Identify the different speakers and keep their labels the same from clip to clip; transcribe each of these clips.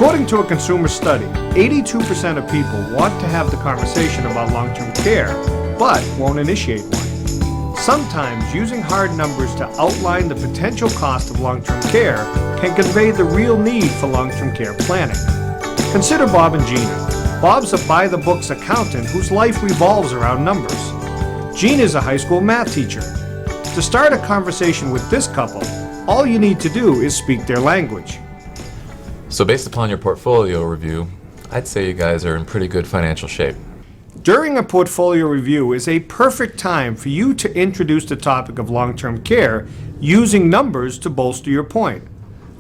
Speaker 1: According to a consumer study, 82% of people want to have the conversation about long-term care, but won't initiate one. Sometimes using hard numbers to outline the potential cost of long-term care can convey the real need for long-term care planning. Consider Bob and Gina. Bob's a by-the-books accountant whose life revolves around numbers. Gina's a high school math teacher. To start a conversation with this couple, all you need to do is speak their language.
Speaker 2: So based upon your portfolio review, I'd say you guys are in pretty good financial shape.
Speaker 1: During a portfolio review is a perfect time for you to introduce the topic of long-term care using numbers to bolster your point.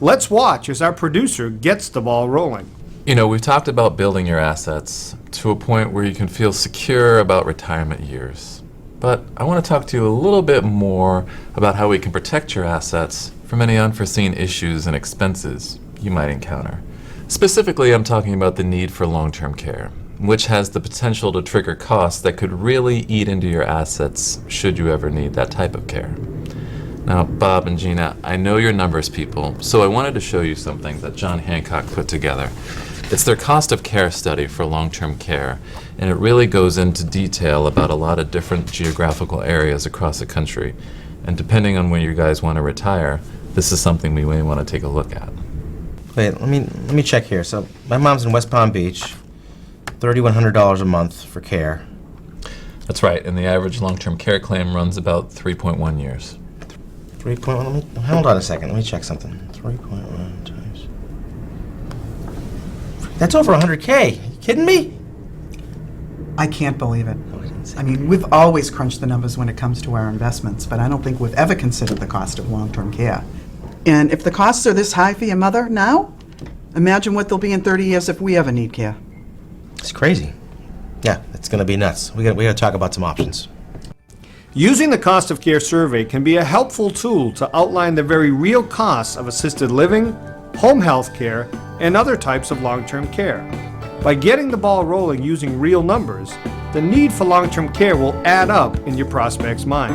Speaker 1: Let's watch as our producer gets the ball rolling.
Speaker 2: You know, we've talked about building your assets to a point where you can feel secure about retirement years. But I want to talk to you a little bit more about how we can protect your assets from any unforeseen issues and expenses you might encounter. Specifically, I'm talking about the need for long-term care, which has the potential to trigger costs that could really eat into your assets should you ever need that type of care. Now, Bob and Gina, I know you're numbers people, so I wanted to show you something that John Hancock put together. It's their cost of care study for long-term care, and it really goes into detail about a lot of different geographical areas across the country. And depending on when you guys want to retire, this is something we may want to take a look at.
Speaker 3: Wait, let me check here. So my mom's in West Palm Beach, $3,100 a month for care.
Speaker 2: That's right, and the average long-term care claim runs about 3.1 years.
Speaker 3: 3.1, hold on a second, let me check something. 3.1 times. That's over 100K. You kidding me?
Speaker 4: I can't believe it. I mean, we've always crunched the numbers when it comes to our investments, but I don't think we've ever considered the cost of long-term care. And if the costs are this high for your mother now, imagine what they'll be in 30 years if we ever need care.
Speaker 3: It's crazy. Yeah, it's going to be nuts. We got to talk about some options.
Speaker 1: Using the cost of care survey can be a helpful tool to outline the very real costs of assisted living, home health care, and other types of long-term care. By getting the ball rolling using real numbers, the need for long-term care will add up in your prospect's mind.